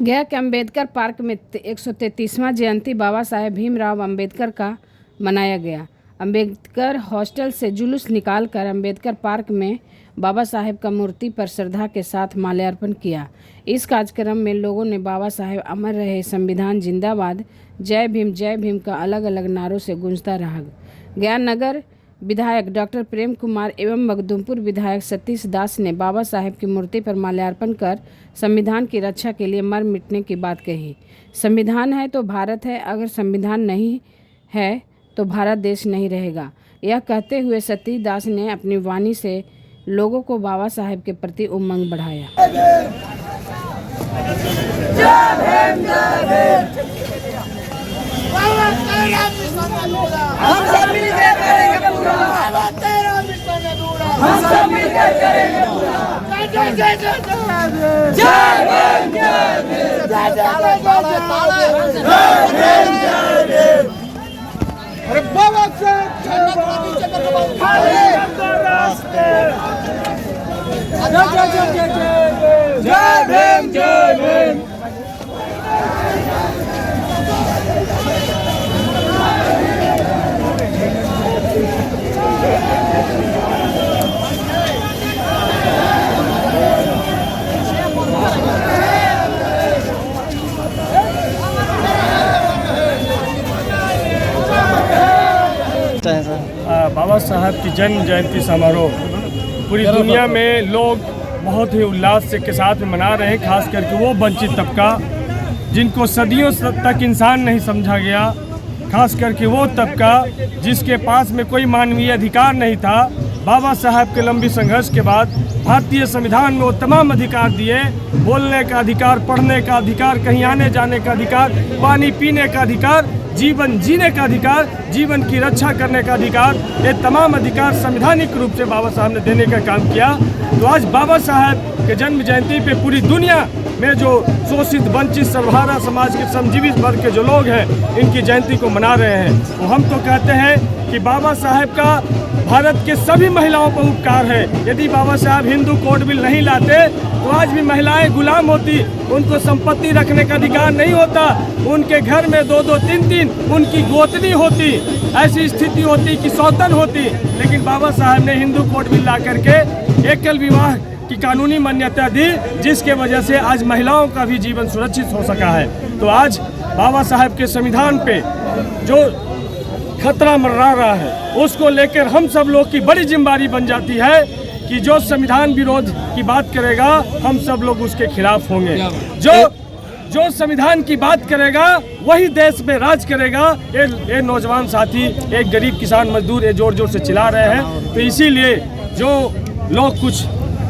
गया के अम्बेडकर पार्क में 133वां जयंती बाबा साहेब भीमराव अम्बेडकर का मनाया गया। अम्बेडकर हॉस्टल से जुलूस निकालकर अम्बेडकर पार्क में बाबा साहेब का मूर्ति पर श्रद्धा के साथ माल्यार्पण किया। इस कार्यक्रम में लोगों ने बाबा साहेब अमर रहे, संविधान जिंदाबाद, जय भीम का अलग अलग नारों से गूंजता रहा। गया नगर विधायक डॉक्टर प्रेम कुमार एवं मखदूमपुर विधायक सतीश दास ने बाबा साहेब की मूर्ति पर माल्यार्पण कर संविधान की रक्षा के लिए मर मिटने की बात कही। संविधान है तो भारत है, अगर संविधान नहीं है तो भारत देश नहीं रहेगा। यह कहते हुए सतीश दास ने अपनी वाणी से लोगों को बाबा साहेब के प्रति उमंग बढ़ाया। हम सब मिलकर करेंगे पूरा, हम सब मिलकर करेंगे पूरा। जय जय जय जय जय जय। अरे बाबा साहब जय भीम। बाबा साहब की जन्म जयंती समारोह पूरी दुनिया में लोग बहुत ही उल्लास से के साथ में मना रहे हैं। खास करके वो वंचित तबका जिनको सदियों तक इंसान नहीं समझा गया, खास करके वो तबका जिसके पास में कोई मानवीय अधिकार नहीं था। बाबा साहब के लंबी संघर्ष के बाद भारतीय संविधान में वो तमाम अधिकार दिए, बोलने का अधिकार, पढ़ने का अधिकार, कहीं आने जाने का अधिकार, पानी पीने का अधिकार, जीवन जीने का अधिकार, जीवन की रक्षा करने का अधिकार, ये तमाम अधिकार संवैधानिक रूप से बाबा साहब ने देने का काम किया। तो आज बाबा साहब के जन्म जयंती पे पूरी दुनिया में जो शोषित, वंचित, सर्वहारा समाज के श्रमजीवी वर्ग के जो लोग हैं इनकी जयंती को मना रहे हैं। तो हम तो कहते हैं कि बाबा साहब का भारत के सभी महिलाओं पर उपकार है। यदि बाबा साहब हिंदू कोड बिल नहीं लाते तो आज भी महिलाएं गुलाम होती, उनको संपत्ति रखने का अधिकार नहीं होता, उनके घर में 2-2, 3-3 उनकी गोतनी होती, ऐसी स्थिति होती कि सौतन होती। लेकिन बाबा साहब ने हिंदू कोड बिल ला करके एकल विवाह की कानूनी मान्यता दी, जिसके वजह से आज महिलाओं का भी जीवन सुरक्षित हो सका है। तो आज बाबा साहब के संविधान पे जो खतरा मंडरा रहा है उसको लेकर हम सब लोग की बड़ी जिम्मेदारी बन जाती है कि जो संविधान विरोध की बात करेगा हम सब लोग उसके खिलाफ होंगे। जो संविधान की बात करेगा वही देश में राज करेगा। ये नौजवान साथी, एक गरीब किसान मजदूर ये जोर जोर से चिल्ला रहे हैं। तो इसीलिए जो लोग कुछ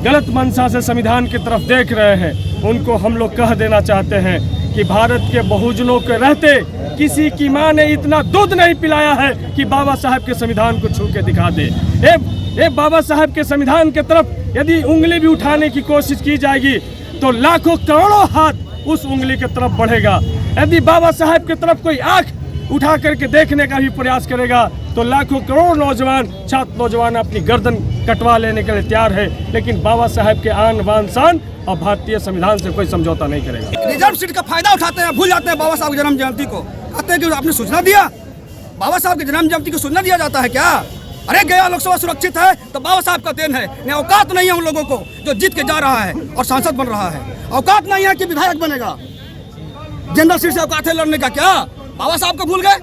गलत मंशा से संविधान की तरफ देख रहे हैं उनको हम लोग कह देना चाहते हैं कि भारत के बहुजनों के रहते किसी की माँ ने इतना दूध नहीं पिलाया है कि बाबा साहब के संविधान को छू के दिखा दे। बाबा साहब के संविधान के तरफ यदि उंगली भी उठाने की कोशिश की जाएगी तो लाखों करोड़ों हाथ उस उंगली की तरफ बढ़ेगा। यदि बाबा साहब की तरफ कोई आंख उठा करके देखने का भी प्रयास करेगा तो लाखों करोड़ नौजवान, छात्र नौजवान अपनी गर्दन कटवा लेने के लिए तैयार है। लेकिन बाबा साहब के आन बान शान और भारतीय संविधान से कोई समझौता नहीं करेगा। रिजर्व सीट का फायदा उठाते हैं, भूल जाते हैं बाबा साहब की जन्म जयंती को। कहते हैं कि आपने सूचना दिया, बाबा साहब की जन्म जयंती को सूचना दिया जाता है क्या? अरे गया लोकसभा सुरक्षित है तो बाबा साहब का देन है। नहीं, औकात नहीं है उन लोगों को जो जीत के जा रहा है और सांसद बन रहा है। औकात नहीं है कि विधायक बनेगा। जनरल सीट से औकात है लड़ने का क्या? बाबा साहब को भूल गए?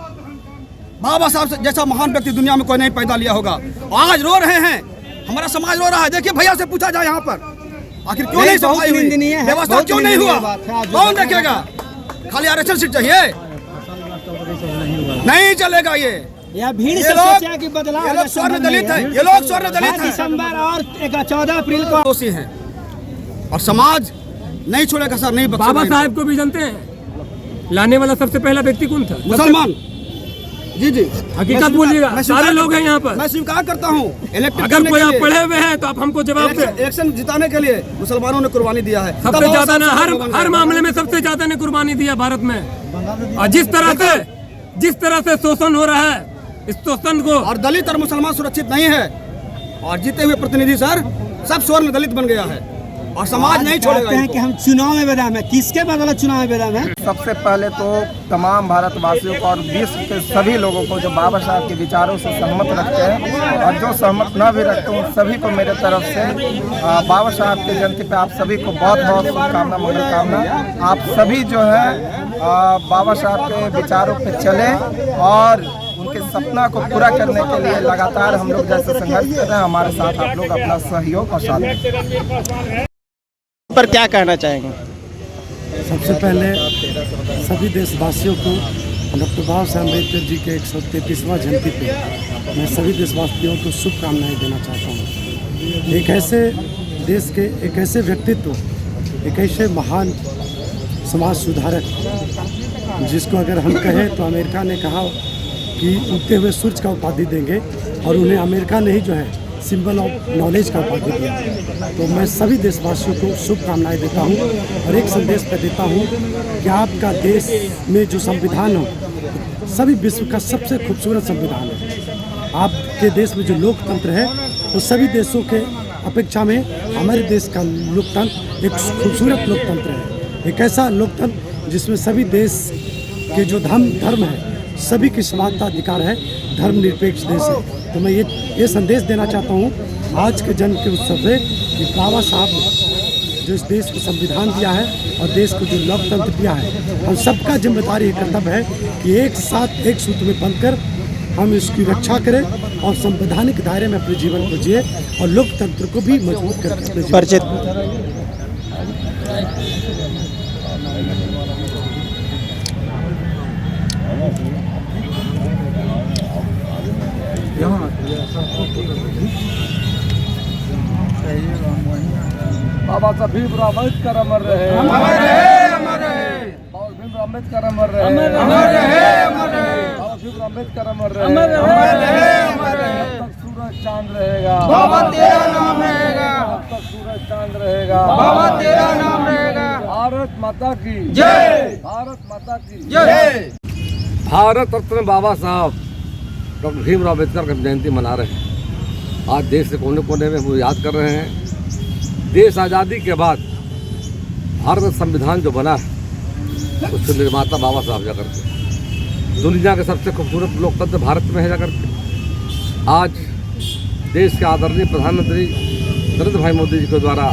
बाबा साहब जैसा महान व्यक्ति दुनिया में कोई नहीं पैदा लिया होगा। आज रो रहे हैं, हमारा समाज रो रहा है। देखिए भैया से पूछा जाए यहाँ पर आखिर क्यों नहीं सफाई हुई, व्यवस्था क्यों नहीं हुआ, कौन देखेगा? खाली आरक्षण सीट चाहिए, नहीं चलेगा। ये भीड़ से सोचा कि बदलाव, ये लोग स्वर्ण दलित है, ये लोग स्वर्ण दलित है। दिसंबर और 14 अप्रैल को दोषी हैं और समाज नहीं छोड़ेगा सर, नहीं बख्शेगा। बाबा साहब को भी जानते हैं, लाने वाला सबसे पहला व्यक्ति कौन था? मुसलमान। जी हकीकत बोलिएगा, सारे लोग हैं यहाँ पर। मैं स्वीकार करता हूँ। अगर कोई आप पढ़े हुए हैं तो आप हमको जवाब दें। इलेक्शन जिताने के लिए मुसलमानों ने कुर्बानी दिया है सबसे ज्यादा ना, हर मामले में सबसे ज्यादा ने कुर्बानी दिया भारत में। और जिस तरह से शोषण हो रहा है, इस शोषण को, और दलित और मुसलमान सुरक्षित नहीं है। और जीते हुए प्रतिनिधि सर सब स्वर्ण दलित बन गया है। और समाज नहीं छोड़ेगा कहते हैं इनको। कि हम चुनाव में बेदम है, किसके बदौलत चुनाव में बेदम है? सबसे पहले तो तमाम भारतवासियों को और विश्व के सभी लोगों को जो बाबा साहब के विचारों से सहमत रखते हैं और जो सहमत न भी रखते हैं उन सभी को मेरे तरफ से बाबा साहब की जयंती पे आप सभी को बहुत बहुत शुभकामना मनोकामना। आप सभी जो है बाबा साहब के विचारों पे चले और उनके सपना को पूरा करने के लिए लगातार हम लोग जैसे संघर्ष कर रहे हैं, हमारे साथ आप लोग अपना सहयोग और साथ दें। पर क्या कहना चाहेंगे? सबसे पहले सभी देशवासियों को डॉक्टर बाबा साहब अम्बेडकर जी के 133वां जयंती पे मैं सभी देशवासियों को शुभकामनाएं देना चाहता हूँ। एक ऐसे देश के एक ऐसे व्यक्तित्व, एक ऐसे महान समाज सुधारक जिसको अगर हम कहें तो अमेरिका ने कहा कि उगते हुए सूरज का उपाधि देंगे और उन्हें अमेरिका ने ही जो है सिंबल ऑफ नॉलेज का उपाधि दिया। तो मैं सभी देशवासियों को शुभकामनाएं देता हूं और एक संदेश पर देता हूं कि आपका देश में जो संविधान हो सभी विश्व का सबसे खूबसूरत संविधान है। आपके देश में जो लोकतंत्र है वो सभी देशों के अपेक्षा में हमारे देश का लोकतंत्र एक खूबसूरत लोकतंत्र है। एक ऐसा लोकतंत्र जिसमें सभी देश के जो धर्म है सभी की समानता अधिकार है, धर्मनिरपेक्ष देश है। तो मैं ये संदेश देना चाहता हूँ आज के जन्म के उत्सव से कि बाबा साहब ने जो इस देश को संविधान दिया है और देश को जो लोकतंत्र दिया है, हम सबका जिम्मेदारी कर्तव्य है कि एक साथ एक सूत्र में बंधकर हम इसकी रक्षा करें और संवैधानिक दायरे में अपने जीवन को जिए और लोकतंत्र को भी मजबूत करके अपने जीवन बाबा साहब भीमराव अम्बेडकर अमर रहे, अमर रहे, अमर रहे। बाबा भीमराव अम्बेडकर अमर रहे, अमर रहे, अमर रहे। बाबा भीमराव अम्बेडकर अमर रहे, अमर रहे, अमर रहे। जब तक सूरज चांद रहेगा बाबा तेरा नाम रहेगा, जब तक सूरज चांद रहेगा बाबा तेरा नाम रहेगा। भारत माता की जय, भारत माता की जय। भारत रत्न बाबा साहब डॉक्टर भीमराव अम्बेडकर की जयंती मना रहे हैं। आज देश के कोने कोने में हम याद कर रहे हैं। देश आज़ादी के बाद भारत संविधान जो बना है उसके निर्माता बाबा साहब जाकर के दुनिया के सबसे खूबसूरत लोकतंत्र भारत में है जाकर के आज देश के आदरणीय प्रधानमंत्री नरेंद्र भाई मोदी जी के द्वारा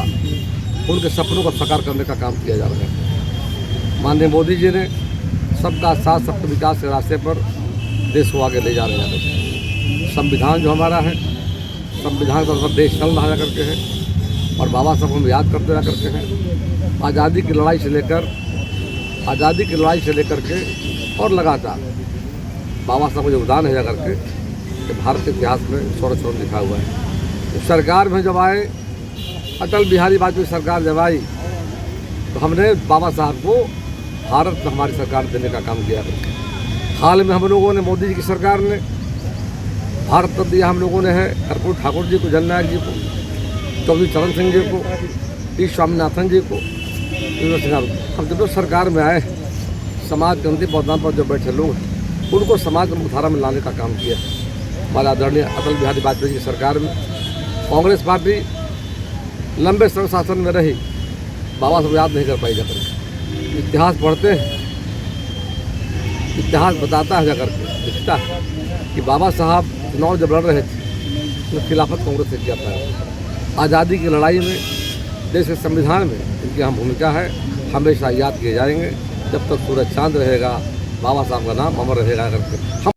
उनके सपनों को साकार करने का काम किया जा रहा है। माननीय मोदी जी ने सबका साथ सबके विकास के रास्ते पर देश को आगे ले जा रहे हैं। संविधान जो हमारा है, संविधान पर देश चल रहा करके है और बाबा साहब हम याद करते रह करके हैं। आज़ादी की लड़ाई से लेकर के और लगातार बाबा साहब का योगदान है जाकर के कि भारत के इतिहास में स्वर्ण लिखा हुआ है। तो सरकार में जब आए अटल बिहारी वाजपेयी सरकार जब आई तो हमने बाबा साहब को भारत में हमारी सरकार देने का काम किया। हाल में हम लोगों ने मोदी जी की सरकार ने भारत रत्न दिया हम लोगों ने है कर्पूर ठाकुर जी को, जननायक जी को, चौधरी चरण सिंह जी को, टी स्वामीनाथन जी को। हम जब सरकार में आए समाज के अंतिम पदान पर जो बैठे लोग हैं उनको समाज की मुख्यधारा में लाने का काम किया। हमारे आदरणीय अटल बिहारी वाजपेयी की सरकार में कांग्रेस पार्टी लंबे समय शासन में रही, बाबा साहब याद नहीं कर पाई जाकर। इतिहास पढ़ते हैं, इतिहास बताता है जाकर के दिखता है कि बाबा साहब चुनाव जब लड़ रहे थे तो खिलाफत कांग्रेस से किया था। आज़ादी की लड़ाई में देश के संविधान में इनकी अहम भूमिका है, हमेशा याद किए जाएंगे। जब तक सूरज चांद रहेगा बाबा साहब का नाम अमर रहेगा करके हम